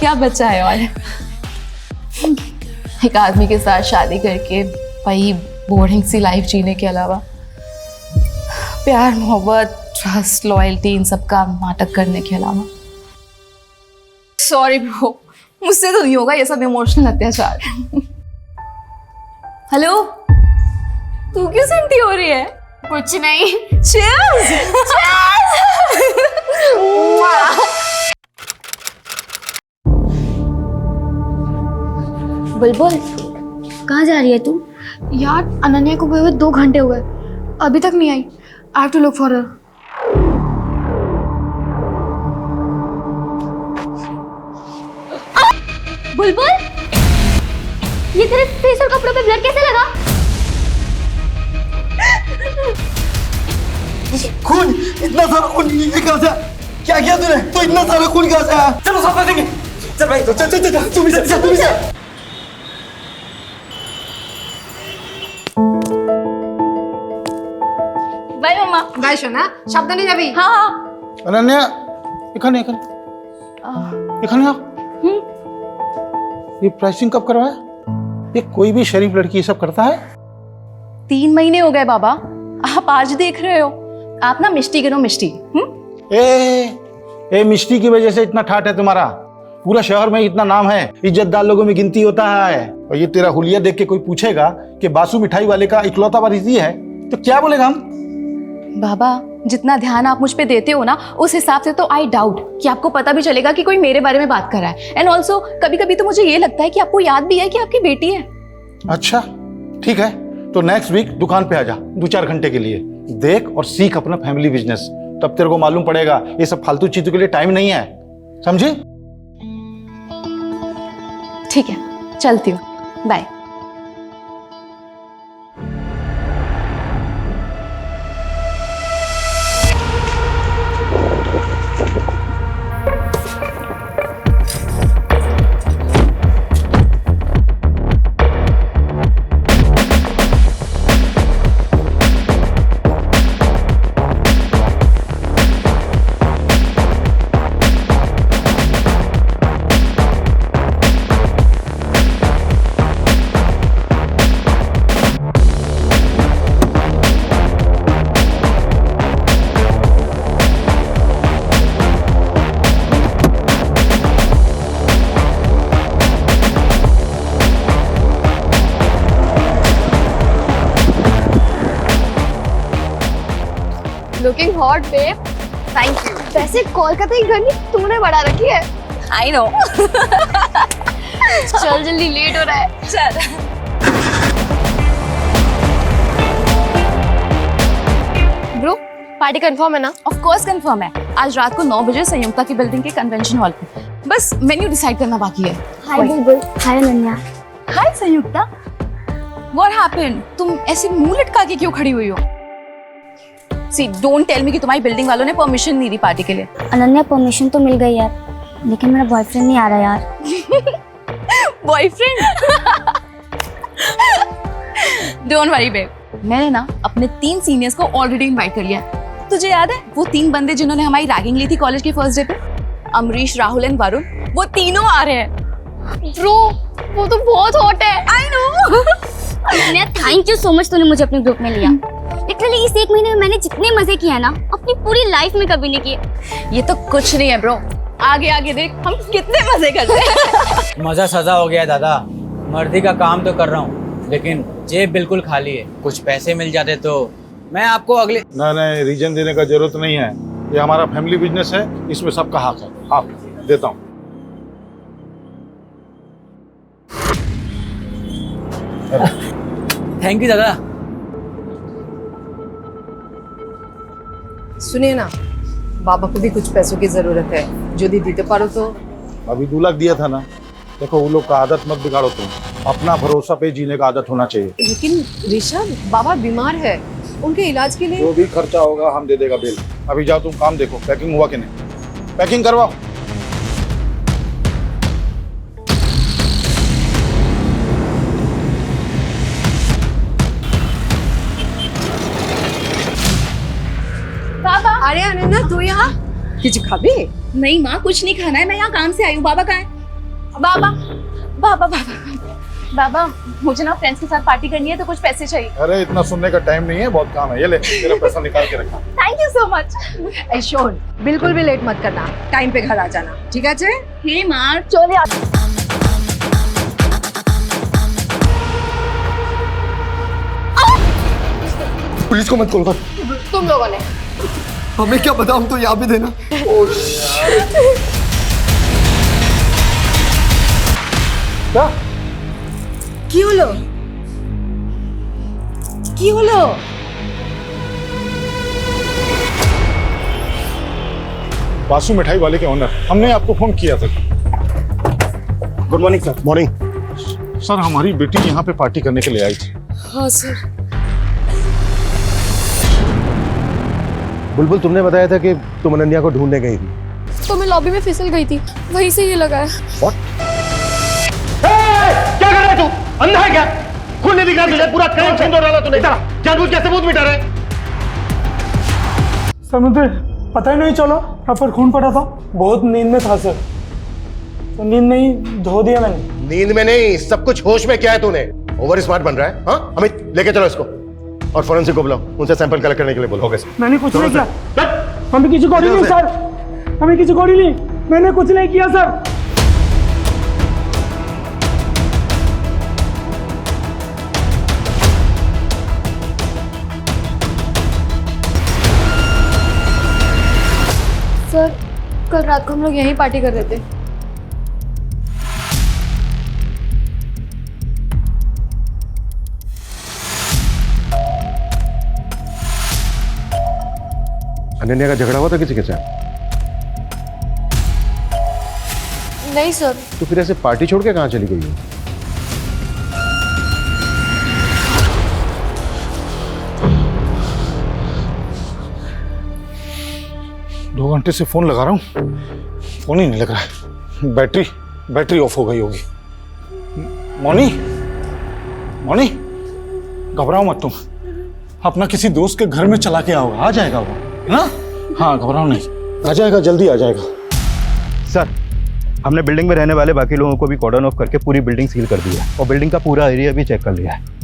क्या बचा है और एक आदमी के साथ शादी करके वही बोरिंग सी लाइफ जीने के अलावा प्यार मोहब्बत ट्रस्ट लॉयल्टी इन सब का नाटक करने के अलावा। सॉरी ब्रो, मुझसे तो नहीं होगा ये सब इमोशनल अत्याचार। हेलो, तू क्यों सेंटी हो रही है? कुछ नहीं। Cheers! बुलबुल, कहाँ जा रही है तू? यार अनन्या को गए हुए 2 घंटे हुए, अभी तक नहीं आई। I have to look for her. Bulbul, ये तेरे फेस और कपड़ों पे ब्लड कैसे लगा? खून, इतना सारा खून ये कहाँ से? क्या किया तूने? तो इतना सारा खून कहाँ से आया? चलो साफ कर देंगे। चल भाई, चल चल चल, तू भी चल, तू भी चल। बाय मम्मा। बाय सोना, সাবধানে যাবি। हाँ हाँ। अनन्या, इखाने आ। ये प्राइसिंग कब करवाया? ये कोई भी शरीफ लड़की ये सब करता है? 3 महीने हो गए बाबा, आप आज देख रहे हो। आप ना मिष्टी गिनो मिष्टी। ए मिष्टी की वजह से इतना ठाट है तुम्हारा। पूरा शहर में इतना नाम है, इज्जतदार लोगों में गिनती होता है। और ये तेरा हुलिया देख के कोई पूछेगा कि बासु मिठाई वाले का इकलौता वारिस ये है, तो क्या बोलेगा हम? बाबा, जितना ध्यान आप मुझ पे देते हो ना, उस हिसाब से तो आई डाउट कि आपको पता भी चलेगा कि कोई मेरे बारे में बात कर रहा है। एंड ऑल्सो कभी कभी तो मुझे ये लगता है कि आपको याद भी है कि आपकी बेटी है। अच्छा ठीक है, तो नेक्स्ट वीक दुकान पे आ जा 2-4 घंटे के लिए। देख और सीख अपना फैमिली बिजनेस, तब तेरे को मालूम पड़ेगा ये सब फालतू चीजों के लिए टाइम नहीं है, समझी? ठीक है, चलती हूँ, bye. Looking hot babe. Thank you. वैसे कोलकाता की गर्मी तुमने बढ़ा रखी है। I know. चल जल्दी, लेट हो रहा है। चल। ब्रो, पार्टी कंफर्म है ना? ऑफ कोर्स कंफर्म है। आज रात को 9 बजे संयुक्ता की बिल्डिंग के कन्वेंशन हॉल पे। बस मेन्यू डिसाइड करना बाकी है। हाय बुलबुल, हाय अनन्या। हाय संयुक्ता, व्हाट हैपेंड? तुम ऐसे मुंह लटका के क्यों खड़ी हुई हो? सी, डोंट टेल मी कि तुम्हारी बिल्डिंग वालों ने परमिशन नहीं दी पार्टी के लिए। अनन्या, परमिशन तो मिल गई यार, लेकिन मेरा बॉयफ्रेंड नहीं आ रहा यार। बॉयफ्रेंड? डोंट वरी बेब, मैंने ना अपने 3 सीनियर्स को ऑलरेडी इनवाइट कर लिया है। तुझे याद है वो 3 बंदे जिन्होंने हमारी रैगिंग ली थी कॉलेज के फर्स्ट डे पे? अमरीश, राहुल एंड वरुण, वो तीनों आ रहे हैं। ब्रो, वो तो बहुत हॉट है। I no. Ananya, thank you so much, तूने मुझे अपने ग्रुप में लिया। लिटरली इस 1 महीने में मैंने जितने मजे किए हैं ना, अपनी पूरी लाइफ में कभी नहीं किए। ये तो कुछ नहीं है ब्रो, आगे आगे देख हम कितने मजे करते हैं। मजा सजा हो गया दादा। मर्दी का काम तो कर रहा हूँ, लेकिन जेब बिल्कुल खाली है। कुछ पैसे मिल जाते तो मैं आपको अगले। नहीं, रीजन देने का जरूरत नहीं है, ये हमारा फैमिली बिजनेस है, इसमें सबका हक है। हाँ, देता हूँ। थैंक यू दादा। सुनिए ना, बाबा को भी कुछ पैसों की जरूरत है, जो दी देते पारो तो। अभी 2 लाख दिया था ना। देखो, वो लोग का आदत मत बिगाड़ो तुम, अपना भरोसा पे जीने का आदत होना चाहिए। लेकिन ऋषभ, बाबा बीमार है, उनके इलाज के लिए। जो भी खर्चा होगा हम दे देगा बिल। अभी जाओ तुम काम देखो, पैकिंग हुआ कि नहीं, पैकिंग करवाओ। अरे अनन्या, तू यहाँ कुछ खाबी? नहीं माँ, कुछ नहीं खाना है, मैं यहाँ काम से आई हूँ। बाबा कहाँ है? बाबा बाबा बाबा बाबा मुझे ना फ्रेंड्स के साथ पार्टी करनी है तो कुछ पैसे चाहिए। अरे इतना सुनने का टाइम नहीं है, बहुत काम है। ये ले तेरा पैसा निकाल के रखा। Thank you so much. A shown, बिल्कुल भी लेट मत करना, टाइम पे घर आ जाना, ठीक है चे? हे मार चले पुलिस को मत कॉल कर। तुम लोगों ने हमें क्या पता, हम तो यहाँ भी देना। কি হলো? কি হলো? बासु मिठाई वाले के ओनर, हमने आपको फोन किया था। Good morning sir. Morning sir, हमारी बेटी यहाँ पे पार्टी करने के लिए आई थी। हाँ सर। बुलबुल, तुमने बताया था कि तुम अनन्या को ढूंढने गई थी। तो मैं लॉबी में फिसल गई थी, वहीं से ये लगा है। क्या कर रहा है तू? अंधा है क्या? खून नहीं दिख रहा तुझे? पूरा काम छीन डाला तूने। जानबूझ के सबूत मिटा रहे। सर मुझे पता ही नहीं चला यहाँ पर खून पड़ा था। बहुत नींद में था सर, तो नींद में ही धो दिया मैंने। नींद में नहीं, सब कुछ होश में। क्या है तूने? ओवर स्मार्ट बन रहा है। हाँ अमित, लेके चलो इसको और फोरेंसिक को बुलाओ, उनसे सैंपल कलेक्ट करने के लिए बोलो। Okay sir. मैंने कुछ नहीं किया, हमें किसी को नहीं सर, हमें किसी को नहीं, मैंने कुछ नहीं किया सर। सर कल रात को हम लोग यहीं पार्टी कर रहे थे। अनन्या का झगड़ा हुआ था किसी के साथ? नहीं सर। तो फिर ऐसे पार्टी छोड़ के कहाँ चली गई है? दो घंटे से फोन लगा रहा हूँ, फोन ही नहीं लग रहा है। बैटरी ऑफ हो गई होगी। मोनी, मोनी, घबराओ मत तुम, अपना किसी दोस्त के घर में चला के आओ, आ जाएगा वो। हाँ हाँ, घबराओ नहीं, आ जाएगा, जल्दी आ जाएगा। सर, हमने बिल्डिंग में रहने वाले बाकी लोगों को भी कॉर्डन ऑफ करके पूरी बिल्डिंग सील कर दी है और बिल्डिंग का पूरा एरिया भी चेक कर लिया है।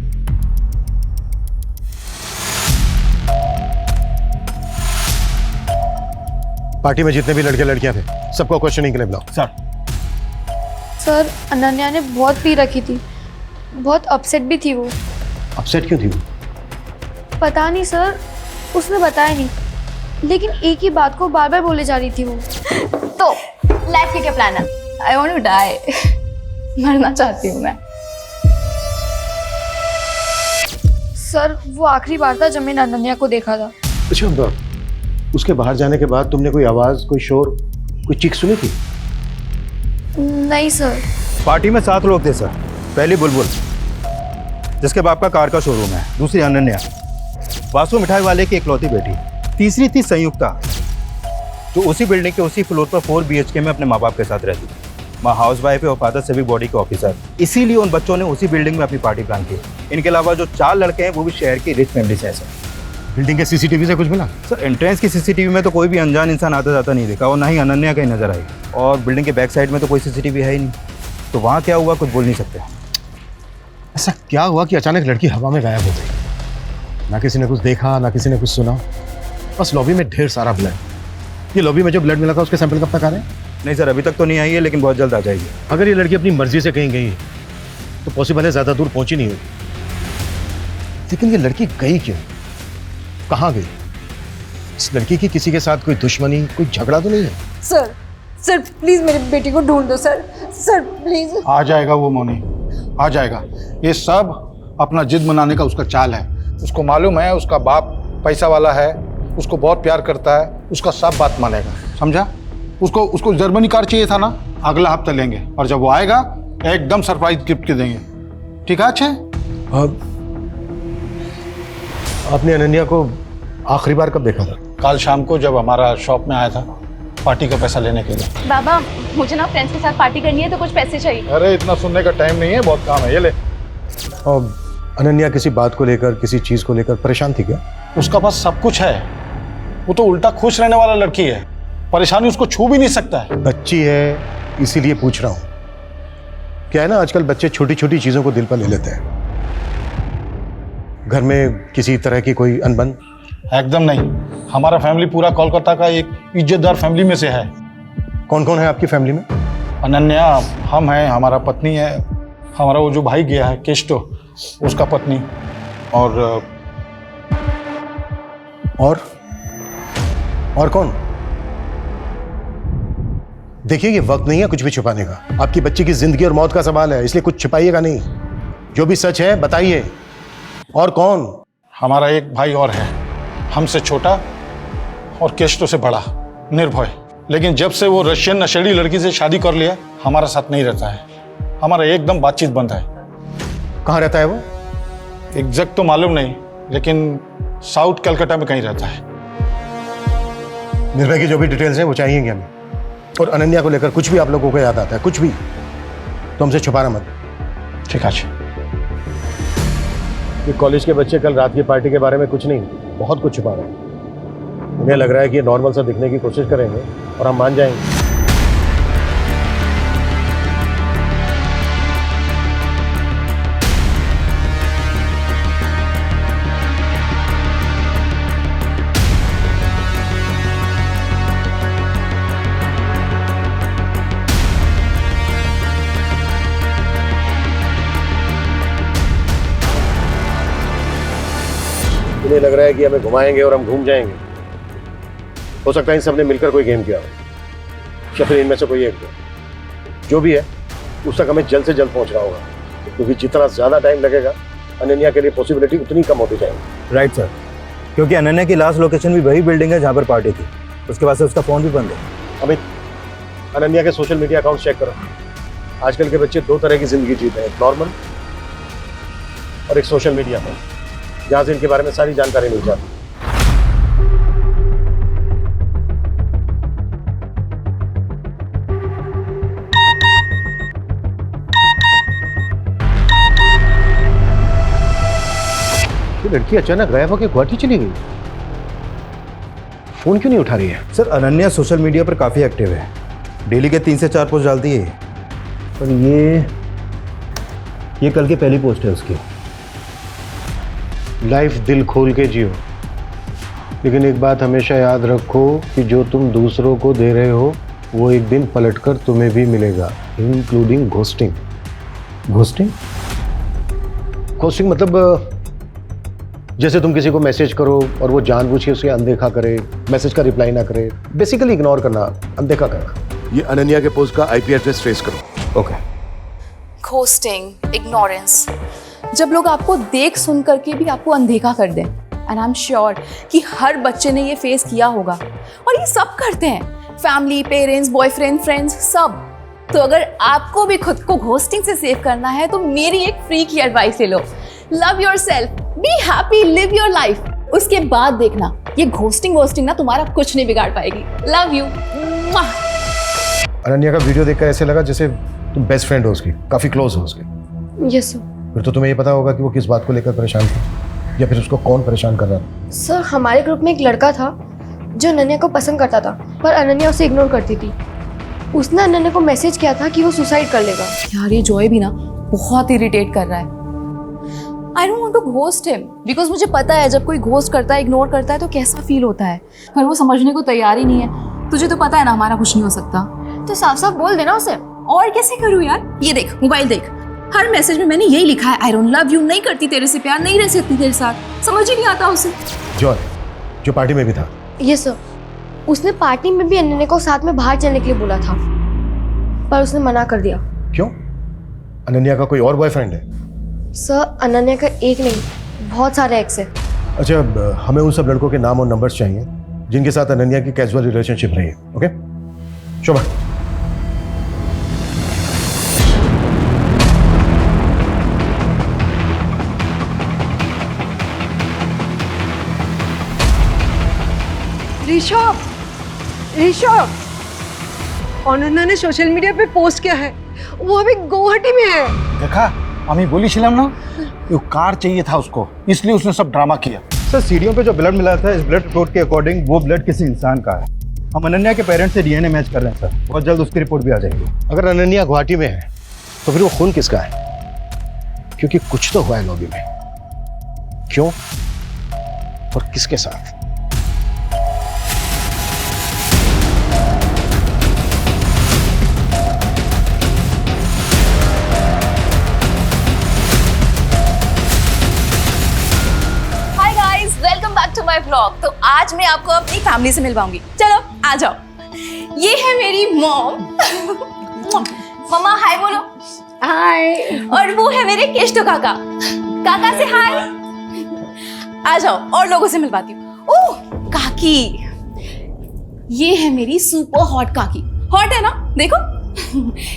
पार्टी में जितने भी लड़के लड़कियां थे सबको क्वेश्चनिंग के लिए बुलाओ। सर अनन्या ने बहुत पी रखी थी, बहुत अपसेट भी थी वो। अपसेट क्यों थी वो? पता नहीं सर, उसने बताया नहीं, लेकिन एक ही बात को बार बार बोले जा रही थी वो। तो लाइफ के क्या प्लान है? I want to die. मरना चाहती हूँ मैं। सर वो आखिरी बार था जब मैंने अनन्या को देखा था। अच्छा, उसके बाहर जाने के बाद तुमने कोई आवाज, कोई शोर, कोई चीख सुनी थी? नहीं सर। पार्टी में 7 लोग थे सर। पहली बुलबुल, जिसके बाप का कार का शोरूम है। दूसरी अनन्या, बासु मिठाई वाले की इकलौती बेटी। तीसरी थी संयुक्ता, जो उसी बिल्डिंग के उसी फ्लोर पर 4 BHK में अपने माँ बाप के साथ रहती थी। माँ हाउस वाइफ है और फादर सिविक बॉडी के ऑफिसर। इसीलिए उन बच्चों ने उसी बिल्डिंग में अपनी पार्टी प्लान की। इनके अलावा जो 4 लड़के हैं वो भी शहर की रिच फैमिली से हैं सर। बिल्डिंग के सीसीटीवी से कुछ मिला? सर, एंट्रेंस की सीसीटीवी में तो कोई भी अनजान इंसान आता जाता नहीं देखा और ना ही अनन्या कहीं नजर आई। और बिल्डिंग के बैक साइड में तो कोई सीसीटीवी है ही नहीं, तो वहाँ क्या हुआ कुछ बोल नहीं सकते। ऐसा क्या हुआ कि अचानक लड़की हवा में गायब हो गई? ना किसी ने कुछ देखा, ना किसी ने कुछ सुना, बस लॉबी में ढेर सारा ब्लड। ये लॉबी में जो ब्लड मिला था उसके सैंपल कब तक आ रहे हैं? नहीं सर, अभी तक तो नहीं आई है, लेकिन बहुत जल्द आ जाएगी। अगर ये लड़की अपनी मर्जी से कहीं गई तो पॉसिबल है ज़्यादा दूर पहुंची नहीं होगी। लेकिन ये लड़की गई क्यों, कहाँ गई? इस लड़की की किसी के साथ कोई दुश्मनी, कोई झगड़ा तो नहीं है? सर प्लीज मेरी बेटी को ढूंढ दो सर, सर प्लीज। आ जाएगा वो मोनी, आ जाएगा। ये सब अपना जिद मनाने का उसका चाल है। उसको मालूम है उसका बाप पैसा वाला है, उसको बहुत प्यार करता है, उसका सब बात मानेगा, समझा? उसको जर्मनी कार चाहिए था ना, अगला हफ्ता लेंगे, और जब वो आएगा एकदम सरप्राइज गिफ्ट के देंगे। ठीक है? अच्छे, आपने अनन्या को आखिरी बार कब देखा था? कल शाम को जब हमारा शॉप में आया था पार्टी का पैसा लेने के लिए। बाबा मुझे ना फ्रेंड्स के साथ पार्टी करनी है तो कुछ पैसे चाहिए। अरे इतना सुनने का टाइम नहीं है, बहुत काम है, ये ले। और अनन्या किसी बात को लेकर, किसी चीज को लेकर परेशान थी क्या? उसका पास सब कुछ है, वो तो उल्टा खुश रहने वाला लड़की है, परेशानी उसको छू भी नहीं सकता है। बच्ची है इसीलिए पूछ रहा हूँ। क्या है ना, आजकल बच्चे छोटी छोटी चीज़ों को दिल पर ले लेते हैं। घर में किसी तरह की कोई अनबन? एकदम नहीं। हमारा फैमिली पूरा कोलकाता का एक इज्जतदार फैमिली में से है। कौन कौन है आपकी फैमिली में? अनन्या, हम हैं, हमारा पत्नी है, हमारा वो जो भाई गया है केस्टो, उसका पत्नी, और कौन? देखिए, ये वक्त नहीं है कुछ भी छुपाने का। आपकी बच्ची की जिंदगी और मौत का सवाल है, इसलिए कुछ छुपाइएगा नहीं। जो भी सच है बताइए। और कौन? हमारा एक भाई और है, हमसे छोटा और केस्टो से बड़ा, निर्भय। लेकिन जब से वो रशियन नशेड़ी लड़की से शादी कर लिया, हमारा साथ नहीं रहता है। हमारा एकदम बातचीत बंद है। कहाँ रहता है वो? एग्जैक्ट तो मालूम नहीं, लेकिन साउथ कलकत्ता में कहीं रहता है। निर्भय की जो भी डिटेल्स हैं वो चाहिएंगे हमें। और अनन्या को लेकर कुछ भी आप लोगों को याद आता है, कुछ भी, तो हमसे छुपाना मत। ठीक है। ये कॉलेज के बच्चे कल रात की पार्टी के बारे में कुछ नहीं, बहुत कुछ छुपा रहे हैं। उन्हें लग रहा है कि ये नॉर्मल सा दिखने की कोशिश करेंगे और हम मान जाएंगे। उन्हें लग रहा है कि हमें घुमाएंगे और हम घूम जाएंगे। हो सकता है इन सबने मिलकर कोई गेम किया हो, या फिर इनमें से कोई एक। जो भी है, उस तक हमें जल्द से जल्द पहुंचना होगा, क्योंकि जितना ज्यादा टाइम लगेगा अनन्या के लिए पॉसिबिलिटी उतनी कम होती जाएगी। राइट सर, क्योंकि अनन्या की लास्ट लोकेशन भी वही बिल्डिंग है जहाँ पर पार्टी थी। उसके बाद से उसका फ़ोन भी बंद है। अमित, अनन्या के सोशल मीडिया अकाउंट चेक करो। आजकल के बच्चे दो तरह की जिंदगी जीते हैं, एक नॉर्मल और एक सोशल मीडिया पर, जहाँ से इनके बारे में सारी जानकारी मिल जाती है। लड़की अचानक गायब होकर गुवाहाटी चली गई। फोन क्यों नहीं उठा रही है? सर, अनन्या सोशल मीडिया पर काफ़ी एक्टिव है। डेली के 3 से 4 पोस्ट डालती है। पर ये कल की पहली पोस्ट है उसकी। लाइफ दिल खोल के जियो, लेकिन एक बात हमेशा याद रखो कि जो तुम दूसरों को दे रहे हो वो एक दिन पलटकर तुम्हें भी मिलेगा, इंक्लूडिंग घोस्टिंग। घोस्टिंग? घोस्टिंग मतलब जैसे तुम किसी को मैसेज करो और वो जानबूझ के उसे अनदेखा करे, मैसेज का रिप्लाई ना करे, बेसिकली इग्नोर करना, अनदेखा करना। ये अनन्या के पोस्ट का आईपी एड्रेस ट्रेस करो। ओके। घोस्टिंग, इग्नोरेंस, जब लोग आपको देख सुन करके भी आपको अनदेखा कर दें। एंड आई एम श्योर कि हर बच्चे ने ये फेस किया होगा, और ये सब करते हैं, फैमिली, पेरेंट्स, बॉयफ्रेंड, फ्रेंड्स, सब। तो अगर आपको भी खुद को घोस्टिंग से सेव करना है तो मेरी एक फ्री की एडवाइस ले लो। Love yourself, be happy, live your life. उसके बाद देखना, ये घोस्टिंग ना तुम्हारा कुछ नहीं बिगाड़ पाएगी। Love you. अनन्या का वीडियो देखकर ऐसे लगा जैसे तुम बेस्ट फ्रेंड हो उसकी, काफी क्लोज हो उसके। Yes sir. फिर तो तुम्हें ये पता होगा कि वो किस बात को लेकर परेशान थी, या फिर उसको कौन परेशान कर रहा था। सर, हमारे ग्रुप में एक लड़का था जो अनन्या को पसंद करता था, पर अनन्या उसे इग्नोर करती थी। उसने अनन्या को मैसेज किया था कि वो सुसाइड कर लेगा। यार, ये जॉय भी ना बहुत इरिटेट कर रहा है। I don't want to ghost him, because मुझे पता है जब कोई घोस्ट करता है, इग्नोर करता है तो कैसा फील होता है, पर वो समझने को तैयार ही नहीं है। तुझे तो पता है ना हमारा कुछ नहीं हो सकता। तो साफ साफ बोल देना उसे। और कैसे करूँ यार? ये देख, मोबाइल देख, हर मैसेज में मैंने यही लिखा है, आई डोंट लव यू, नहीं करती तेरे से प्यार, नहीं रह सकती तेरे साथ। समझ ही नहीं आता उसे। जॉय, जो पार्टी में भी था। यस सर, उसने पार्टी में भी अनन्या को साथ में बाहर चलने के लिए बोला था, पर उसने मना कर दिया। क्यों? अनन्या का कोई और बॉयफ्रेंड है? सर, अनन्या का एक नहीं, बहुत सारे एक्स है। अच्छा, हमें उन सब लड़कों के नाम और नंबर्स चाहिए जिनके साथ अनन्या की कैजुअल रिलेशनशिप रही है। ओके शोभा। ऋषभ, अनन्या ने सोशल मीडिया पे पोस्ट किया है, वो अभी गुवाहाटी में है। देखा, আমি বলেছিলাম না, वो कार चाहिए था उसको, इसलिए उसने सब ड्रामा किया। सर, सीढ़ियों पे जो ब्लड मिला था, इस ब्लड रिपोर्ट के अकॉर्डिंग वो ब्लड किसी इंसान का है। हम अनन्या के पेरेंट्स से डीएनए मैच कर रहे हैं सर, बहुत जल्द उसकी रिपोर्ट भी आ जाएगी। अगर अनन्या गुवाहाटी में है तो फिर वो खून किसका है? क्योंकि कुछ तो हुआ है लॉबी में। क्यों और किसके साथ? Hi guys, welcome back to my vlog. तो आज मैं आपको अपनी फैमिली से मिलवाऊंगी। चलो आ जाओ। ये है मेरी मॉम। मम्मा हाय बोलो। हाय। और वो है मेरे केष्टो काका। काका से हाय। आ जाओ और लोगों से मिलवाती हूँ। ओह काकी, ये है मेरी सुपर हॉट काकी। हॉट है ना, देखो।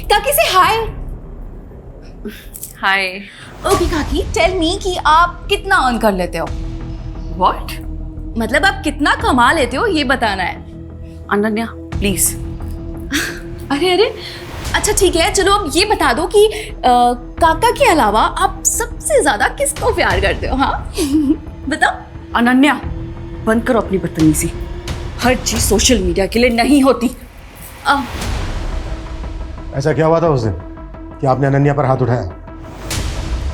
काकी से हाय। हाय। ओके काकी, टेल मी कि आप कितना अर्न कर लेते हो? व्हाट? मतलब आप कितना कमा लेते हो ये बताना है। अनन्या प्लीज। अरे अरे, अच्छा ठीक है, चलो अब ये बता दो कि काका के अलावा आप सबसे ज्यादा किसको प्यार करते हो? हाँ बताओ। अनन्या बंद करो अपनी बदतमीजी। हर चीज सोशल मीडिया के लिए नहीं होती। ऐसा क्या हुआ था उस दिन कि आपने अनन्या पर हाथ उठाया?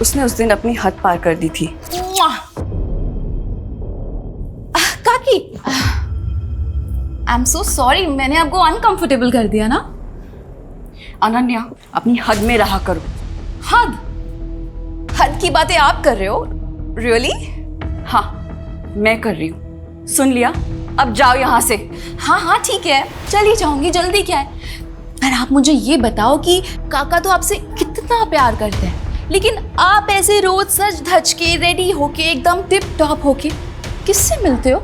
उसने उस दिन अपनी हद पार कर दी थी। काकी, आई एम सो सॉरी, मैंने आपको अनकंफर्टेबल कर दिया ना? अनन्या अपनी हद में रहा करो। हद? हद की बातें आप कर रहे हो? रियली? हाँ मैं कर रही हूँ। सुन लिया, अब जाओ यहाँ से। हाँ हाँ ठीक है, चली जाऊंगी, जल्दी क्या है। पर आप मुझे ये बताओ कि काका तो आपसे कितना प्यार करते हैं, लेकिन आप ऐसे रोज सज धज के रेडी होके एकदम टिप टॉप होके किससे मिलते हो?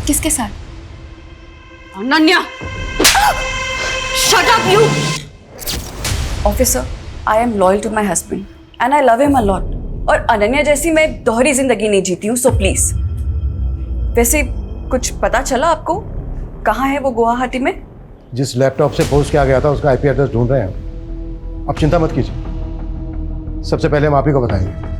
किसके साथ? Ananya shut up you. Officer, I am loyal to my husband and I love him a lot. और अनन्या जैसी मैं दोहरी जिंदगी नहीं जीती हूँ, सो प्लीज। वैसे कुछ पता चला आपको कहाँ है वो गुवाहाटी में? जिस लैपटॉप से पोस्ट किया गया था उसका आईपी एड्रेस ढूंढ रहे हैं। अब चिंता मत कीजिए, सबसे पहले हम आप ही को बताएंगे।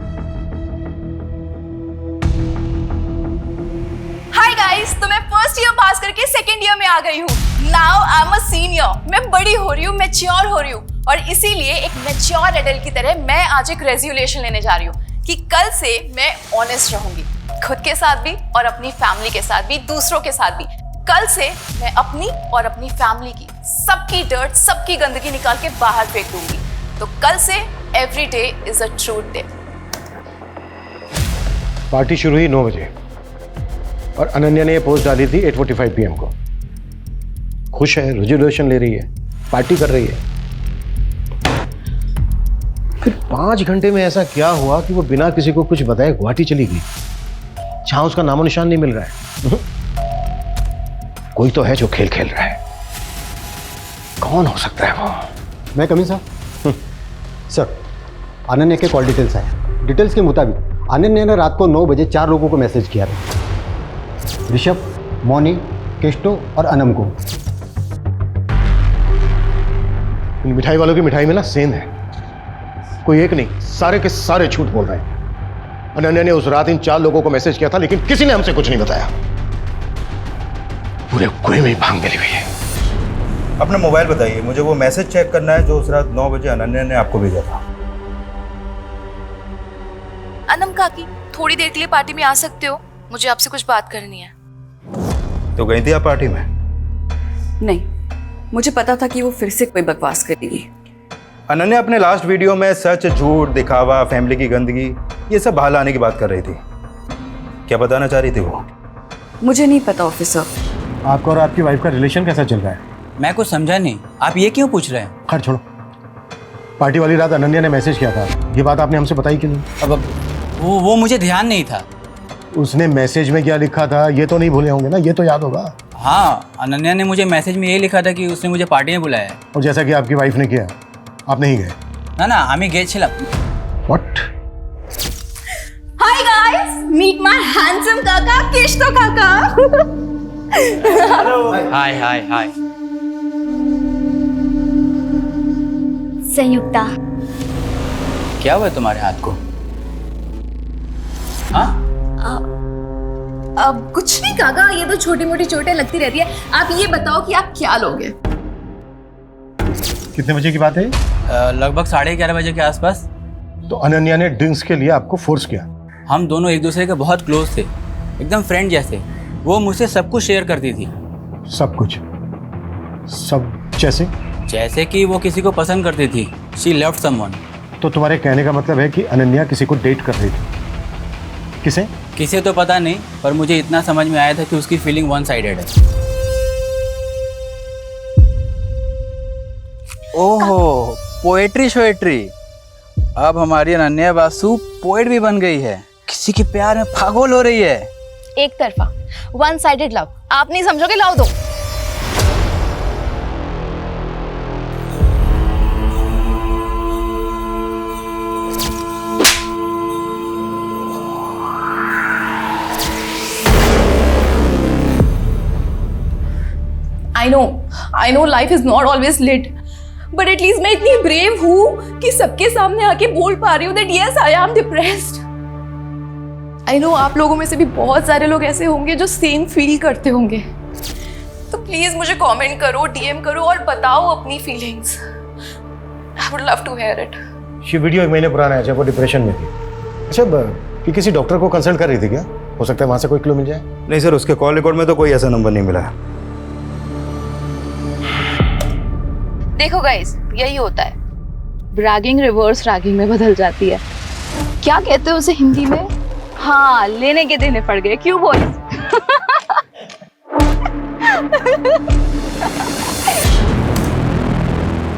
हाय गाइस, तो मैं फर्स्ट ईयर पास करके सेकंड ईयर में आ गई हूँ। Now I am a senior. मैं बड़ी हो रही हूँ, मैच्योर हो रही हूँ, और इसीलिए एक मैच्योर एडल्ट की तरह मैं आज एक रेजोल्यूशन लेने जा रही हूँ कि कल से मैं ऑनेस्ट रहूंगी, खुद के साथ भी और अपनी फैमिली के साथ भी, दूसरों के साथ भी। कल से मैं अपनी और अपनी फैमिली की सबकी डर्ट, सबकी गंदगी निकाल के बाहर फेंक दूंगी। तो कल से every day is a truth day. Party शुरू हुई 9 बजे और अनन्या ने ये पोस्ट डाली थी 8:45 PM को। खुश है, रेजोल्यूशन ले रही है, पार्टी कर रही है। फिर 5 घंटे में ऐसा क्या हुआ कि वो बिना किसी को कुछ बताए गुवाहाटी चली गई, जहां उसका नामो निशान नहीं मिल रहा है? कोई तो है जो खेल खेल रहा है। कौन हो सकता है वो? मैं कमी सर। सर, अनन्या के कॉल डिटेल्स आए। डिटेल्स के मुताबिक अनन्या ने रात को 9 बजे 4 लोगों को मैसेज किया था। ऋषभ, मोनी, केष्टो और अनम को। इन मिठाई वालों की मिठाई में ना सेंध है। कोई एक नहीं, सारे के सारे झूठ बोल रहे हैं। अनन्या ने उस रात इन 4 लोगों को मैसेज किया था, लेकिन किसी ने हमसे कुछ नहीं बताया। पूरे कुएं में भांग मिली हुई है। अपना मोबाइल बताइए, मुझे वो मैसेज चेक करना है जो उस रात 9 बजे अनन्या ने आपको भेजा था। अनम काकी, थोड़ी देर के लिए पार्टी में आ सकते हो? मुझे आपसे कुछ बात करनी है। तो गई थी आप पार्टी में? नहीं, मुझे पता था कि वो फिर से कोई बकवास करेगी। अनन्या अपने लास्ट वीडियो में सच, झूठ, दिखावा, फैमिली की गंदगी, ये सब बाहर लाने की बात कर रही थी। क्या बताना चाह रही थी वो? मुझे नहीं पता ऑफिसर। आपका और आपकी वाइफ का रिलेशन कैसा चल रहा है? मैं कुछ समझा नहीं, आप ये क्यों पूछ रहे हैं? खैर छोड़ो। पार्टी वाली रात अनन्या ने मैसेज किया था, ये बात आपने हमसे बताई क्यों नहीं? अब वो मुझे ध्यान नहीं था। उसने मैसेज में क्या लिखा था ये तो नहीं भूले होंगे ना? ये तो याद होगा। हाँ, अनन्या ने मुझे मैसेज में ये लिखा था कि उसने मुझे पार्टी में बुलाया है। और जैसा कि आपकी वाइफ ने किया, आप नहीं गए? ना ना, আমি গেছিলাম। What? Hi guys, meet my handsome काका, केष्टो काका। हाय हाय हाय। संयुक्ता, क्या हुआ तुम्हारे हाथ को? हाँ? अब कुछ नहीं काका, ये तो छोटी मोटी चोटें लगती रहती है। आप ये बताओ कि आप क्या लोगे? कितने बजे की बात है? लगभग 11:30 बजे के आसपास। तो अनन्या ने ड्रिंक्स के लिए आपको फोर्स किया? हम दोनों एक दूसरे के बहुत क्लोज थे, एकदम फ्रेंड जैसे। वो मुझसे सब कुछ शेयर करती थी। सब कुछ? सब जैसे? जैसे कि वो किसी को पसंद करती थी। She loved someone. तो तुम्हारे कहने का मतलब है कि अनन्या किसी को डेट कर रही थी? किसे? किसे तो पता नहीं, पर मुझे इतना समझ में आया था कि उसकी फीलिंग वन साइडेड है। ओहो, पोएट्री शोएट्री। अब हमारी अनन्या बासु पोएट भी बन गई है, किसी के प्यार में पागल हो रही है। एक तरफा, वन साइडेड लव। आप नहीं समझोगे, लाओ दो। I know life is not always lit, but at least मैं इतनी ब्रेव हूँ कि सबके सामने आके बोल पा रही हूँ that yes I am depressed. I know आप लोगों में से भी बहुत सारे लोग ऐसे होंगे जो सेम फील करते होंगे, तो प्लीज मुझे कमेंट करो, डीएम करो और बताओ अपनी feelings. I would love to hear it. ये वीडियो 1 महीने पुराना है जब वो डिप्रेशन में थी। अच्छा, कि किसी डॉक्टर को कंसल्ट कर रही थी क्या? हो सकता है वहां से कोई क्लू मिल जाए। नहीं सर, उसके कॉल रिकॉर्ड में तो कोई ऐसा नंबर नहीं मिला है। देखो गाइस, यही होता है, ब्रैगिंग रिवर्स रैगिंग में बदल जाती है। क्या कहते हैं उसे हिंदी में? हाँ, लेने के देने पड़ गए। क्यों बोल?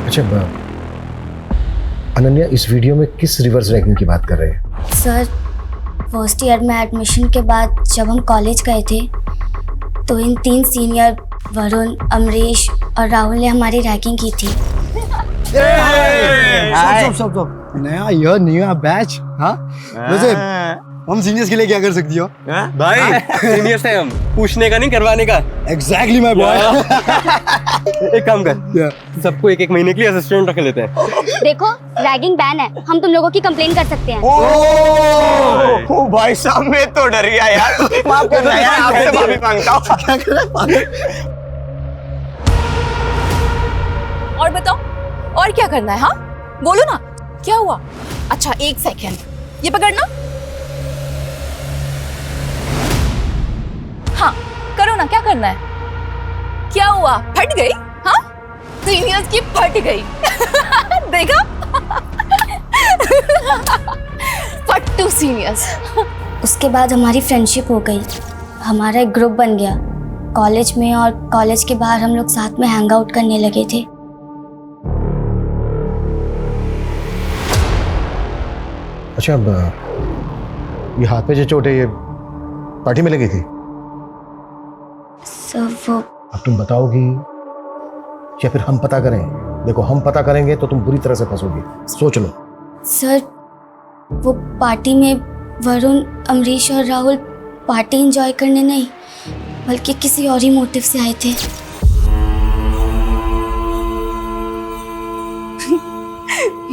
अच्छा, अनन्या इस वीडियो में किस रिवर्स रैगिंग की बात कर रहे हैं? सर, फर्स्ट ईयर में एडमिशन के बाद जब हम कॉलेज गए थे तो इन 3 सीनियर वरुण, अमरीश और राहुल ने हमारी रैगिंग की थी। सब नया बैच। हाँ, वैसे हम सीनियर्स के लिए क्या कर सकती हो भाई? सीनियर्स है हम, पूछने का नहीं करवाने का। Exactly my boy. एक काम कर, सबको 1-1 महीने के लिए असिस्टेंट रख लेते हैं। देखो, रैगिंग बैन है, हम तुम लोगों की कंप्लेन कर सकते हैं। ओ भाई साहब, मैं तो डर गया यार। माफ करना यार, आपसे माफी मांगता हूँ। क्या कर रहा है? और बताओ, और क्या करना है? हाँ, बोलो ना, क्या हुआ? अच्छा, 1 सेकेंड, ये पकड़ना। हाँ, करो ना, क्या करना है? क्या हुआ? फट गई? हाँ, सीनियर्स की फट गई। देखा? फट्टू सीनियर्स। उसके बाद हमारी फ्रेंडशिप हो गई, हमारा एक ग्रुप बन गया कॉलेज में, और कॉलेज के बाहर हम लोग साथ में हैंग आउट करने लगे थे। अच्छा, अब ये हाथ पे जो चोट है, ये पार्टी में लगी थी? सर, वो अब तुम बताओगी या फिर हम पता करें? देखो, हम पता करेंगे तो तुम बुरी तरह से फंसोगी, सोच लो। सर, वो पार्टी में वरुण, अमरीश और राहुल पार्टी एंजॉय करने नहीं बल्कि किसी और ही मोटिव से आए थे।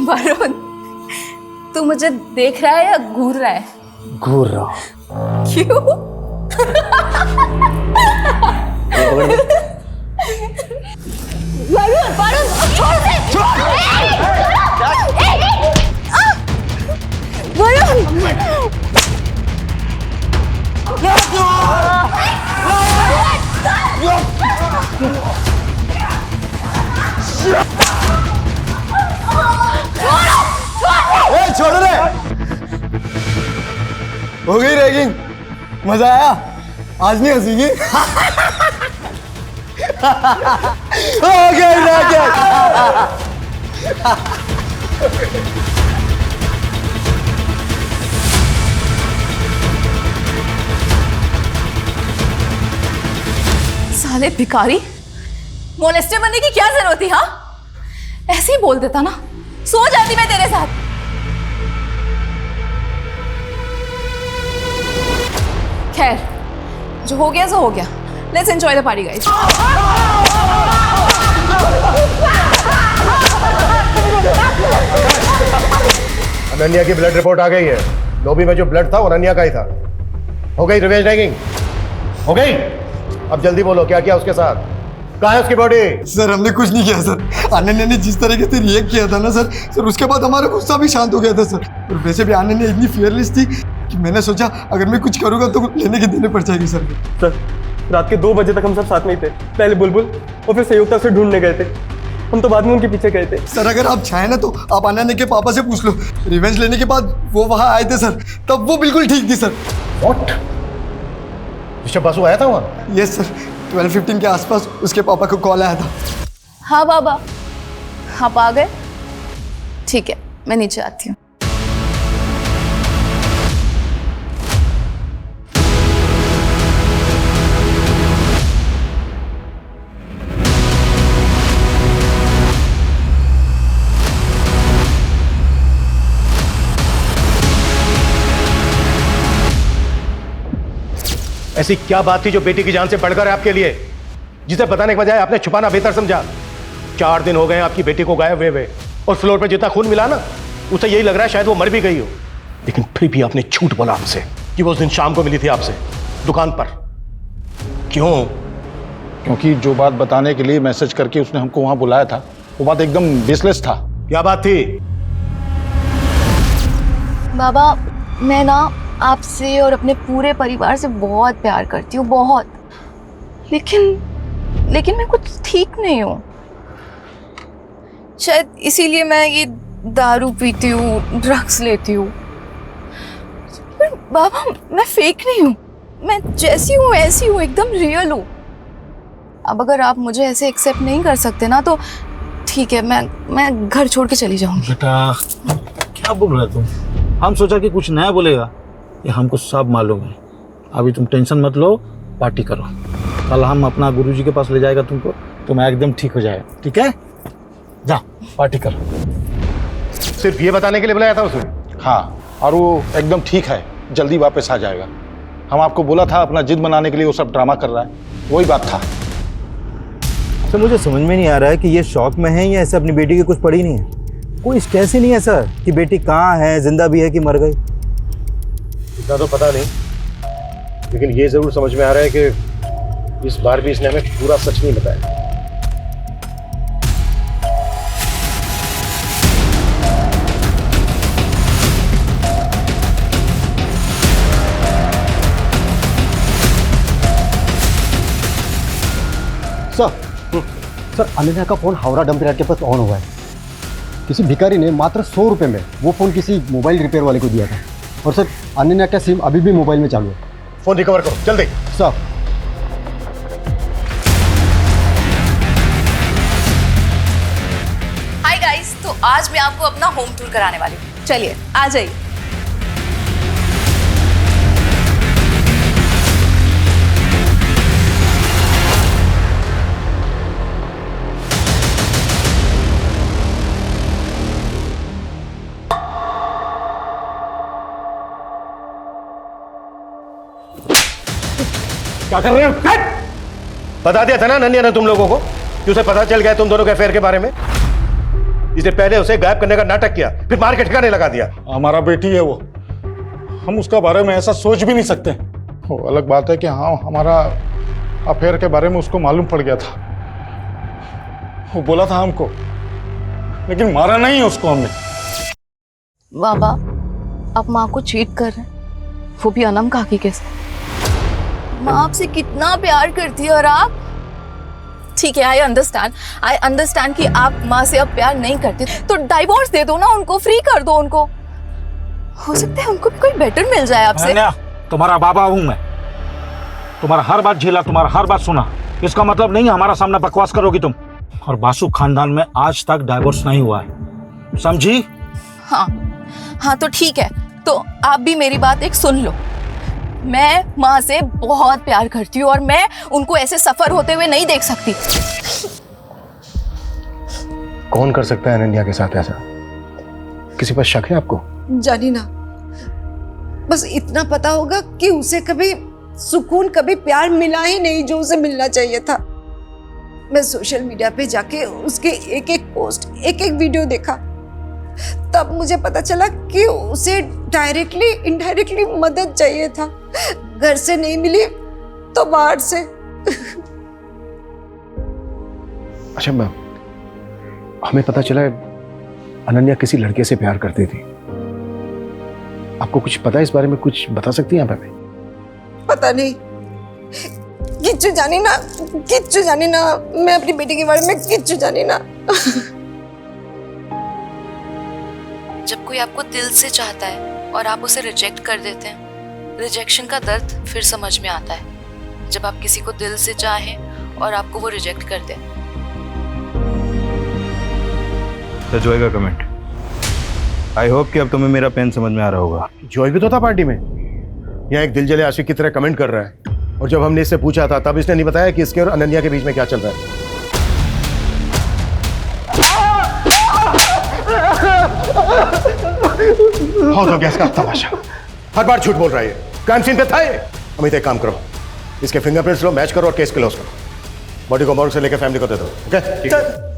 वरुण, तू मुझे देख रहा है या घूर रहा है? घूर रहा हूं। क्यों? वरुण, वरुण, छोड़ दे! छोड़ रे। हो गई रैगिंग? मजा आया? आज नहीं हंसीगी? हो गई रैगिंग। साले भिखारी, मोलेस्टर बनने की क्या जरूरत थी? हाँ, ऐसे ही बोल देता ना, सो जाती मैं तेरे साथ। खैर, जो हो गया सो हो गया। Let's enjoy the party guys. Ananya की ब्लड रिपोर्ट आ गई है। लॉबी में जो ब्लड था वो अनन्या का ही था। हो गई रिवेंज रैगिंग? हो गई? अब जल्दी बोलो, क्या किया उसके साथ? कहाँ है उसकी बॉडी? सर हमने कुछ नहीं किया सर। अनन्या ने जिस तरीके से रिएक्ट किया था ना सर उसके बाद हमारा गुस्सा भी शांत हो गया था सर। और वैसे भी अनन्या इतनी फियरलेस थी कि मैंने सोचा अगर मैं कुछ करूँगा तो लेने के देने पड़ जाएगी सर। सर रात के 2 बजे तक हम सब साथ में ही थे। पहले बुलबुल और फिर संयुक्ता से ढूंढने गए थे। हम तो बाद में उनके पीछे गए थे। सर अगर आप चाहें ना तो आप अनन्या के पापा से पूछ लो। रिवेंज लेने के बाद वो वहाँ आए थे सर, तब वो बिल्कुल ठीक थी सर। What? ऋषभ बासु आया था वहाँ? यस सर, 12:15 के आसपास उसके पापा को कॉल आया था। हाँ बाबा, आप आ गए? ठीक है, मैं नीचे आती हूँ। ऐसी क्या बात थी जो बेटी की जान से बढ़कर है आपके लिए, जिसे बताने के बजाय आपने छुपाना बेहतर समझा? 4 दिन हो गए आपकी बेटी को गायब हुए और फ्लोर पे जितना खून मिला ना, उसे यही लग रहा है शायद वो मर भी गई हो। लेकिन फिर भी आपने झूठ बोला हमसे कि वो उस दिन शाम को मिली थी आपसे दुकान पर। क्यों? क्योंकि जो बात बताने के लिए मैसेज करके उसने हमको वहां बुलाया था, वो बात एकदम बेसलेस था। क्या बात थी? बाबा, मैं ना आपसे और अपने पूरे परिवार से बहुत प्यार करती हूँ, बहुत। लेकिन मैं कुछ ठीक नहीं हूँ। शायद इसीलिए मैं ये दारू पीती हूँ, ड्रग्स लेती हूँ। पर बाबा, मैं फेक नहीं हूँ। मैं जैसी हूँ ऐसी हूँ, एकदम रियल हूँ। अब अगर आप मुझे ऐसे एक्सेप्ट नहीं कर सकते ना तो ठीक है, मैं घर छोड़ के चली जाऊंगी। बेटा क्या बोल रहे तुम? हम सोचा कि कुछ नया बोलेगा, ये हमको सब मालूम है। अभी तुम टेंशन मत लो, पार्टी करो। कल हम अपना गुरुजी के पास ले जाएगा तुमको, तुम एकदम ठीक हो जाएगा। ठीक है, जा पार्टी करो। सिर्फ ये बताने के लिए बुलाया था उसने? हाँ, और वो एकदम ठीक है, जल्दी वापस आ जाएगा। हम आपको बोला था अपना जिद मनाने के लिए वो सब ड्रामा कर रहा है, वही बात था। सर मुझे समझ में नहीं आ रहा है कि ये शौक में है या ऐसे अपनी बेटी की कुछ पड़ी नहीं है। कोई स्ट्रेस ही नहीं है सर कि बेटी कहाँ है, जिंदा भी है कि मर गई। इतना तो पता नहीं, लेकिन ये जरूर समझ में आ रहा है कि इस बार भी इसने हमें पूरा सच नहीं बताया। सर अनन्या का फ़ोन हावड़ा डंप यार्ड के पास ऑन हुआ है। किसी भिखारी ने मात्र 100 रुपये में वो फ़ोन किसी मोबाइल रिपेयर वाले को दिया था। और सर अनन्या का सिम अभी भी मोबाइल में चालू है। फोन रिकवर करो जल्दी। सर हाय गाइस, तो आज मैं आपको अपना होम टूर कराने वाली हूँ। चलिए आ जाइए। क्या कर रहे हो? बता दिया था ना नन्या ने तुम लोगों को कि उसे पता चल गया तुम दोनों के अफेयर के बारे में। इसने पहले उसे गायब करने का नाटक किया, फिर मार के ठिकाने लगा दिया। हमारा बेटी है वो, हम उसका बारे में ऐसा सोच भी नहीं सकते। वो अलग बात है कि हाँ, हमारा अफेयर के बारे में उसको मालूम पड़ गया था। वो बोला था हमको, लेकिन मारा नहीं उसको हमने। बाबा, आप माँ को चीट कर रहे हैं, वो भी अनम काकी के साथ। माँ आपसे कितना प्यार करती है और आप। ठीक है, आई अंडरस्टैंड कि आप माँ से अब प्यार नहीं करते, तो डाइवोर्स दे दो ना उनको, फ्री कर दो उनको। हो सकता है उनको भी कोई बेटर मिल जाए आपसे। तुम्हारा बाबा हूं मैं, तुम्हारा हर बात झेला, तुम्हारा हर बात सुना। इसका मतलब नहीं हमारा सामने बकवास करोगी तुम। और बासु खानदान में आज तक डाइवोर्स नहीं हुआ है, समझी? हाँ तो ठीक है, तो आप भी मेरी बात एक सुन लो। मैं माँ से बहुत प्यार करती हूँ और मैं उनको ऐसे सफर होते हुए नहीं देख सकती। कौन कर सकता है अनन्या के साथ ऐसा? किसी पर शक है आपको? जानी ना, बस इतना पता होगा कि उसे कभी सुकून, कभी प्यार मिला ही नहीं जो उसे मिलना चाहिए था। मैं सोशल मीडिया पे जाके उसके एक एक पोस्ट, एक एक वीडियो देखा, तब मुझे पता चला कि उसे डायरेक्टली इनडायरेक्टली मदद चाहिए था। घर से नहीं मिली तो बाहर से। अच्छा मैं, हमें पता चला है अनन्या किसी लड़के से प्यार करती थी। आपको कुछ पता है इस बारे में? कुछ बता सकती हैं आप हमें? पता नहीं, किच्चू जानी ना, किच्चू जानी ना। मैं अपनी बेटी के बारे में किच्चू जानी ना। जब कोई आपको दिल से चाहता है और आप उसे रिजेक्ट कर देते हैं, रिजेक्शन का दर्द फिर समझ में आता है। जब आप किसी को दिल से चाहें और आपको वो रिजेक्ट कर दें। तो जॉय का कमेंट, आई होप कि अब तुम्हें मेरा पेन समझ में आ रहा होगा। जॉय भी तो था पार्टी में, यहाँ एक दिल जले आशिक की तरह कमेंट कर रहा है। और जब हमने इससे पूछा था तब इसने नहीं बताया कि इसके और अनन्या के बीच में क्या चल रहा है। बहुत हो गया इसका तमाशा, हर बार झूठ बोल रहा है। क्राइम सीन पे था ये। अमित एक काम करो, इसके फिंगरप्रिंट्स लो, मैच करो और केस क्लोज करो। बॉडी को मॉर्ग से लेकर फैमिली को दे दो। Okay?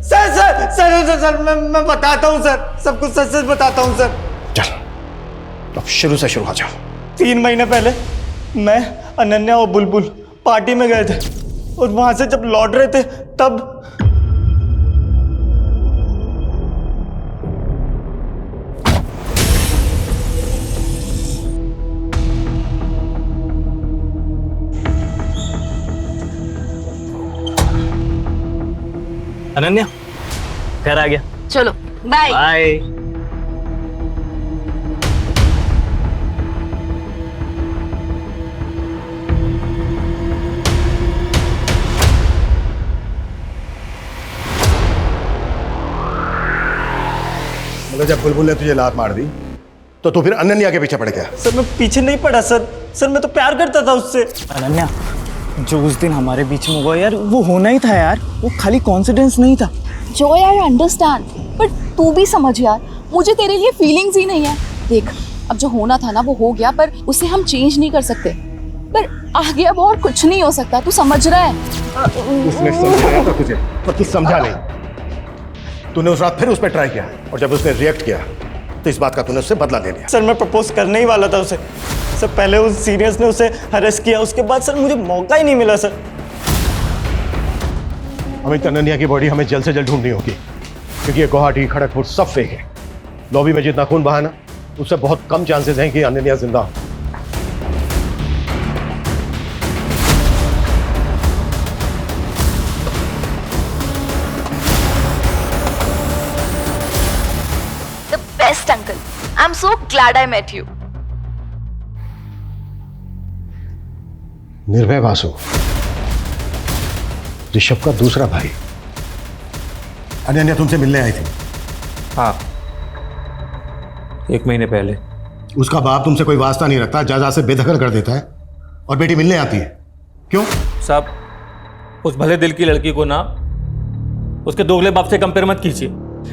Sir sir sir sir sir मैं बताता हूँ सर, सब कुछ सच सच बताता हूँ सर। चल अब शुरू से शुरू हो जाओ। 3 महीने पहले मैं, अनन्या और बुलबुल पार्टी में गए थे और वहां से जब लौट रहे थे तब अनन्या घर आ गया। चलो बाय बाय। मतलब जब बुलबुल ने तुझे लात मार दी तो तू फिर अनन्या के पीछे पड़ गया? सर मैं पीछे नहीं पड़ा सर, सर मैं तो प्यार करता था उससे। अनन्या, जो उस दिन हमारे बीच में हुआ यार, वो होना ही था यार, वो खाली कॉन्फिडेंस नहीं था। जो यार अंडरस्टैंड, बट तू भी समझ यार, मुझे तेरे लिए फीलिंग्स ही नहीं है। देख, अब जो होना था ना वो हो गया, पर उसे हम चेंज नहीं कर सकते। पर आगे अब और कुछ नहीं हो सकता, तू समझ रहा है? उसने समझाया था तुझे पर तू समझा नहीं। तूने उस रात फिर उस पर ट्राई किया और जब उसने रिएक्ट किया तो इस बात का तूने उससे बदला ले लिया। सर मैं प्रपोज करने ही वाला था उसे। सर पहले उस सीनियर्स ने उसे हरेस किया, उसके बाद सर मुझे मौका ही नहीं मिला सर। हमें अनन्या की बॉडी हमें जल्द से जल्द ढूंढनी होगी, क्योंकि ये गुवाहाटी, खड़गपुर सब फेक है। लॉबी में जितना खून बहा ना, उससे बहुत कम चांसेस हैं कि अनन्या जिंदा हो। The best uncle. I'm so glad I met you. निर्भय वासु, ऋषभ का दूसरा भाई। अनन्या तुमसे मिलने आई थी? हाँ, 1 महीने पहले। उसका बाप तुमसे कोई वास्ता नहीं रखता, जायदाद से बेदखल कर देता है और बेटी मिलने आती है। क्यों? साहब, उस भले दिल की लड़की को ना उसके दोगले बाप से कंपेयर मत कीजिए।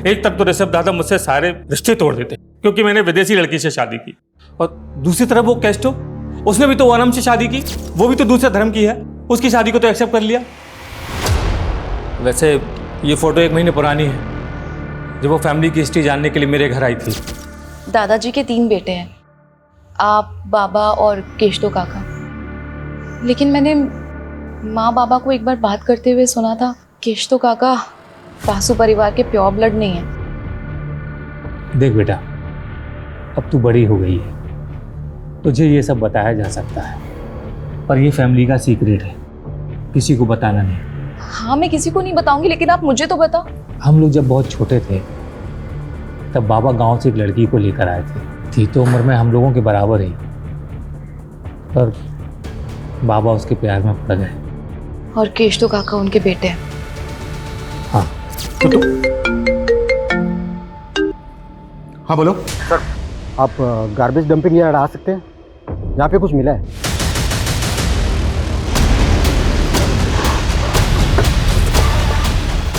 एक तक तो ऋषभ दादा मुझसे सारे रिश्ते तोड़ देते क्योंकि मैंने विदेशी लड़की से शादी की, और दूसरी तरफ वो कैस्टो, उसने भी तो वनम से शादी की, वो भी तो दूसरे धर्म की है, उसकी शादी को तो एक्सेप्ट कर लिया। वैसे ये फोटो 1 महीने पुरानी है, जब वो फैमिली की हिस्ट्री जानने के लिए मेरे घर आई थी। दादाजी के 3 बेटे हैं, आप, बाबा और केशतो काका। लेकिन मैंने माँ बाबा को एक बार बात करते हुए सुना था, केशतो काका वासु परिवार के प्योर ब्लड नहीं है। देख बेटा, अब तू बड़ी हो गई है, तुझे ये सब बताया जा सकता है, पर ये फैमिली का सीक्रेट है, किसी को बताना नहीं। हाँ, मैं किसी को नहीं बताऊंगी, लेकिन आप मुझे तो बताओ। हम लोग जब बहुत छोटे थे तब बाबा गांव से एक लड़की को लेकर आए थे, थी तो उम्र में हम लोगों के बराबर ही, पर बाबा उसके प्यार में पड़ गए। और केशतो काका उनके बेटे हैं। हाँ तो हाँ बोलो सर, आप गार्बेज डंपिंग यार्ड आ सकते हैं? यहाँ पे कुछ मिला है।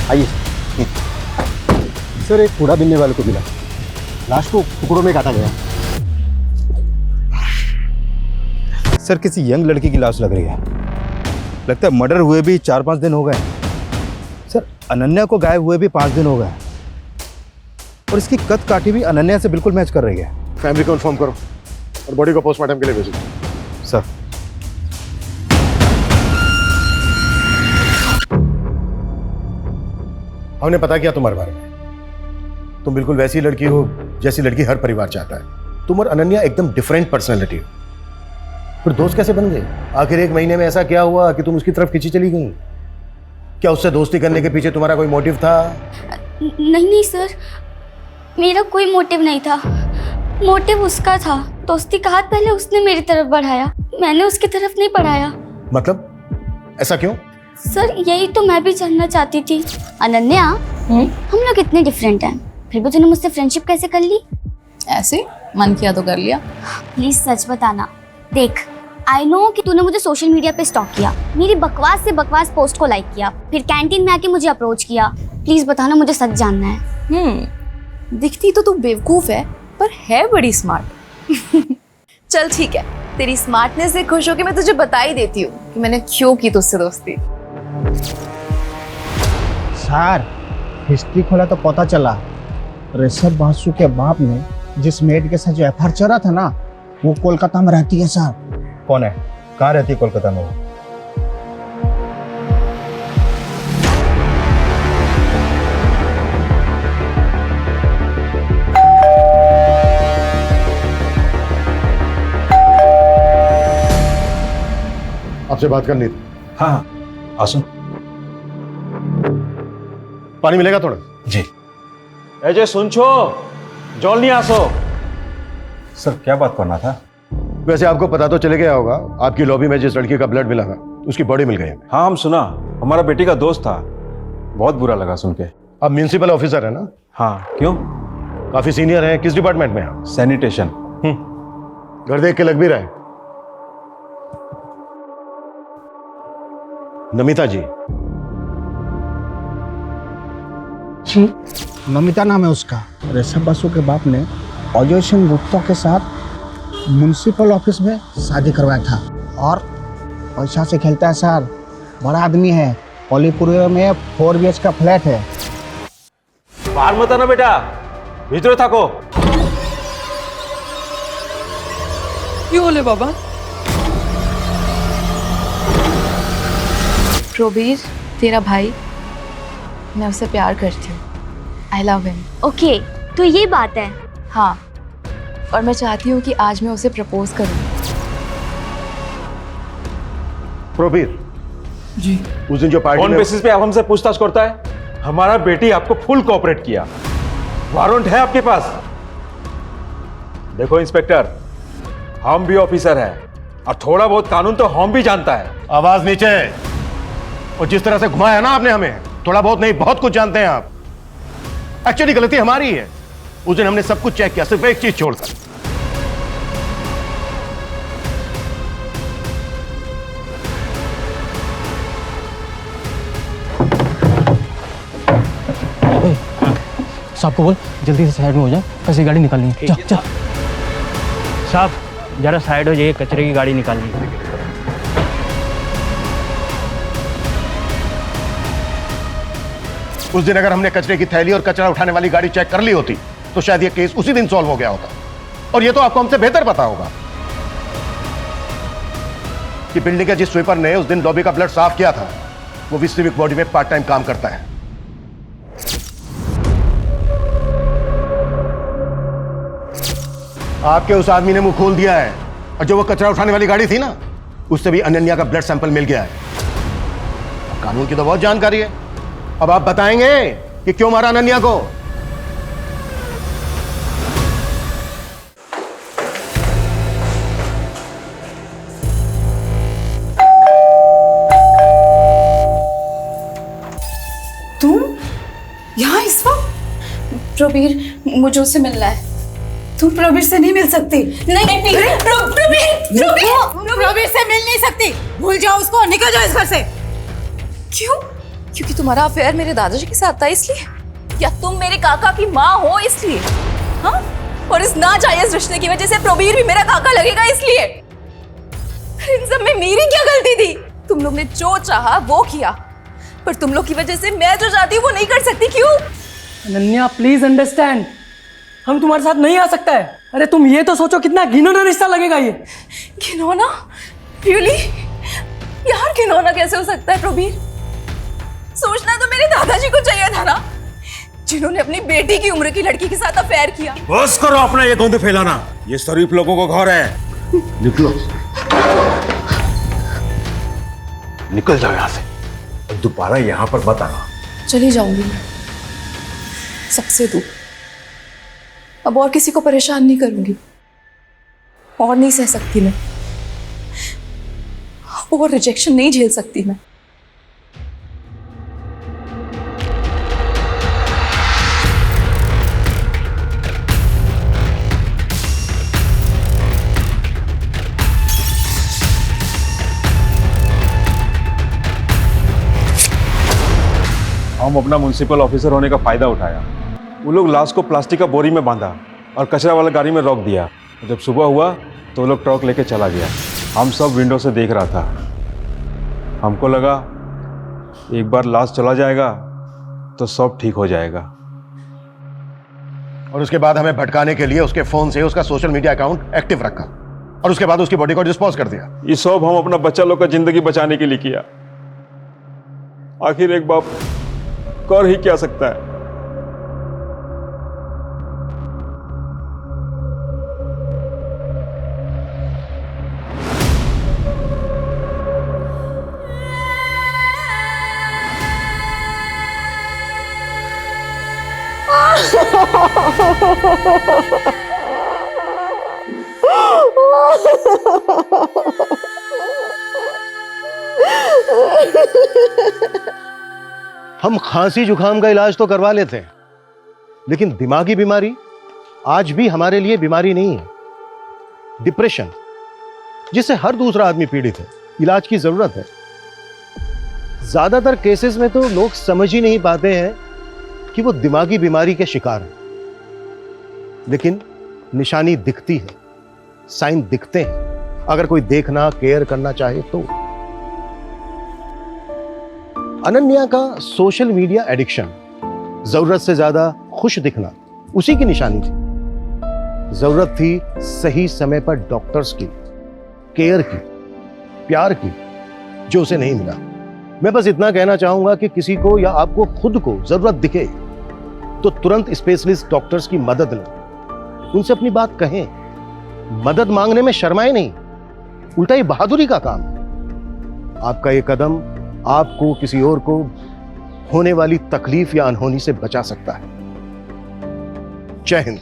आइए सर, एक कूड़ा बीनने वाले को मिला, लाश को टुकड़ों में काटा गया। सर किसी यंग लड़की की लाश लग रही है, लगता है मर्डर हुए भी 4-5 दिन हो गए। सर अनन्या को गायब हुए भी 5 दिन हो गए, और इसकी कद काठी भी अनन्या से बिल्कुल मैच कर रही है। फैमिली को इन्फॉर्म करो और बॉडी को पोस्टमार्टम के लिए भेजो। सर हमने पता किया तुम्हारे बारे में। तुम बिल्कुल वैसी लड़की हो जैसी लड़की हर परिवार चाहता है। तुम और अनन्या एकदम डिफरेंट पर्सनैलिटी हो। फिर दोस्त कैसे बन गए? आखिर 1 महीने में ऐसा क्या हुआ कि तुम उसकी तरफ खींची चली गई? क्या उससे दोस्ती करने के पीछे तुम्हारा कोई मोटिव था? नहीं सर, मेरा कोई मोटिव नहीं था। मोटिव उसका था। दोस्ती का हाथ पहले उसने मेरी तरफ बढ़ाया, मैंने उसकी तरफ नहीं बढ़ाया। मतलब ऐसा क्यों? सर यही तो मैं भी जानना चाहती थी। अनन्या, हम लोग इतने डिफरेंट हैं, फिर भी तूने मुझसे फ्रेंडशिप कैसे कर ली? ऐसे मन किया तो कर लिया। प्लीज सच बताना। देख, आई नो कि तूने मुझे सोशल मीडिया पे स्टॉक किया, मेरी बकवास से बकवास पोस्ट को लाइक किया, फिर कैंटीन में आके मुझे अप्रोच किया। प्लीज बताना, मुझे सच जानना है। दिखती तो तू बेवकूफ है पर है बड़ी स्मार्ट। चल ठीक है, तेरी स्मार्टनेस से खुश होकर मैं तुझे बता ही देती हूँ कि मैंने क्यों की तुझसे दोस्ती। सर हिस्ट्री खोला तो पता चला ऋषभ बासु के बाप ने जिस मेड के साथ जो एफआईआर चला था ना, वो कोलकाता में रहती है सर। कौन है? कहाँ रहती है कोलकाता में वो? आपसे बात करनी थी। हाँ हाँ, आसो। पानी मिलेगा थोड़ा? जी। अजय सुन छो, जॉल नहीं आसो। सर क्या बात करना था? वैसे आपको पता तो चले गया होगा, आपकी लॉबी में जिस लड़की का ब्लड मिला था उसकी बॉडी मिल गई है। हाँ हम सुना, हमारा बेटी का दोस्त था, बहुत बुरा लगा सुन के। आप म्यूनिसिपल ऑफिसर है ना? हाँ, क्यों? काफी सीनियर हैं। किस डिपार्टमेंट में हैं? सैनिटेशन। घर देख के लग भी रहा है। नमिता जी। नमिता नाम है उसका। ऋषभ बासु के बाप ने अजय सिंह गुप्ता के साथ म्युनिसिपल ऑफिस में शादी करवाया था और पैसा से खेलता है सर। बड़ा आदमी है, कोलीपुर में 4 BH का फ्लैट है। बाहर मत आना बेटा, भीतर थाको। क्यों बोले बाबा? प्रोबीर तेरा भाई, मैं उससे प्यार करती हूँ। आई लव हिम। ओके, तो ये बात है। हाँ, और मैं चाहती हूँ कि आज मैं उसे प्रपोज करूँ। प्रोबीर जी। उस दिन जो पार्टी कौन में बेसिस पे आप हमसे पूछताछ करता है? हमारा बेटी आपको फुल कोऑपरेट किया, वारंट है आपके पास। देखो इंस्पेक्टर, हम भी ऑफिसर हैं और थोड़ा बहुत कानून तो हम भी जानता है। आवाज नीचे। और जिस तरह से घुमाया ना आपने हमें, थोड़ा बहुत नहीं बहुत कुछ जानते हैं आप। एक्चुअली गलती हमारी है। उस दिन हमने सब कुछ चेक किया, सिर्फ एक चीज छोड़कर। साहब को बोल जल्दी से साइड में हो जाए, कैसी गाड़ी निकालनी है। चल चल साहब, जरा साइड हो जाइए, कचरे की गाड़ी निकालनी है। उस दिन अगर हमने कचरे की थैली और कचरा उठाने वाली गाड़ी चेक कर ली होती तो शायद ये केस उसी दिन सॉल्व हो गया होता। और ये तो आपको हमसे बेहतर पता होगा कि बिल्डिंग के जिस स्वीपर ने उस दिन लॉबी का ब्लड साफ किया था वो भी सिविक बॉडी में पार्ट टाइम काम करता है। आपके उस आदमी ने मुंह खोल दिया है और जो वो कचरा उठाने वाली गाड़ी थी ना, उससे भी अनन्या का ब्लड सैंपल मिल गया है। कानून की तो बहुत जानकारी है। अब आप बताएंगे कि क्यों मारा अनन्या को? तुम यहाँ इस वक्त? प्रोबीर, मुझे उससे मिलना है। तुम प्रवीर से नहीं मिल सकती। नहीं प्रवीर से मिल नहीं सकती। भूल जाओ उसको, निकल जाओ इस घर से। क्यों? क्योंकि तुम्हारा अफेयर मेरे दादाजी के साथ था इसलिए? या तुम मेरे काका की माँ हो इसलिए? हाँ? और इस नाजायज रिश्ते की वजह से प्रोबीर भी मेरा काका लगेगा इसलिए? इन सब में मेरी क्या गलती थी? तुम लोग ने जो चाहा वो किया, पर तुम लोग की वजह से मैं जो चाहती हूँ वो नहीं कर सकती। क्यों? अनन्या प्लीज अंडरस्टैंड, हम तुम्हारे साथ नहीं आ सकता है। अरे तुम ये तो सोचो कितना घिनौना रिश्ता लगेगा ये। घिनौना? रियली? यार घिनौना कैसे हो सकता है प्रोबीर? सोचना तो मेरे दादाजी को चाहिए था ना। जिन्होंने अपनी बेटी की उम्र की लड़की के साथ अफेयर किया। बस करो अपना ये गंद फैलाना, ये शरीफ लोगों का घर है। निकलो, निकल जाओ यहाँ से और दोबारा यहाँ पर मत आना। चली जाऊंगी मैं सबसे दूर। अब और किसी को परेशान नहीं करूंगी, और नहीं सह सकती मैं, और रिजेक्शन नहीं झेल सकती मैं। हम अपना म्युनिसिपल ऑफिसर होने का फायदा उठाया। वो लोग लाश को प्लास्टिक का बोरी में बांधा और कचरा वाला गाड़ी में रोक दिया। जब सुबह हुआ तो वो लोग ट्रक लेके चला गया। हम सब विंडो से देख रहा था। हमको लगा एक बार लाश चला जाएगा तो सब ठीक हो जाएगा। और उसके बाद हमें भटकाने के लिए उसके फोन से उसका सोशल मीडिया अकाउंट एक्टिव रखा और उसके बाद उसकी बॉडी को डिस्पोज कर दिया। ये सब हम अपना बच्चा लोग का जिंदगी बचाने के लिए किया। आखिर एक बाप कर ही क्या सकता है। हम खांसी जुकाम का इलाज तो करवा लेते हैं, लेकिन दिमागी बीमारी आज भी हमारे लिए बीमारी नहीं है। डिप्रेशन, जिससे हर दूसरा आदमी पीड़ित है, इलाज की जरूरत है। ज्यादातर केसेस में तो लोग समझ ही नहीं पाते हैं कि वो दिमागी बीमारी के शिकार हैं, लेकिन निशानी दिखती है, साइन दिखते हैं, अगर कोई देखना केयर करना चाहे तो। अनन्या का सोशल मीडिया एडिक्शन, जरूरत से ज्यादा खुश दिखना, उसी की निशानी थी। जरूरत थी सही समय पर डॉक्टर्स की, केयर की, प्यार की, जो उसे नहीं मिला। मैं बस इतना कहना चाहूंगा कि किसी को या आपको खुद को जरूरत दिखे तो तुरंत स्पेशलिस्ट डॉक्टर्स की मदद लें, उनसे अपनी बात कहें। मदद मांगने में शर्माए नहीं, उल्टा ये बहादुरी का काम है। आपका ये कदम आपको किसी और को होने वाली तकलीफ या अनहोनी से बचा सकता है। जय हिंद।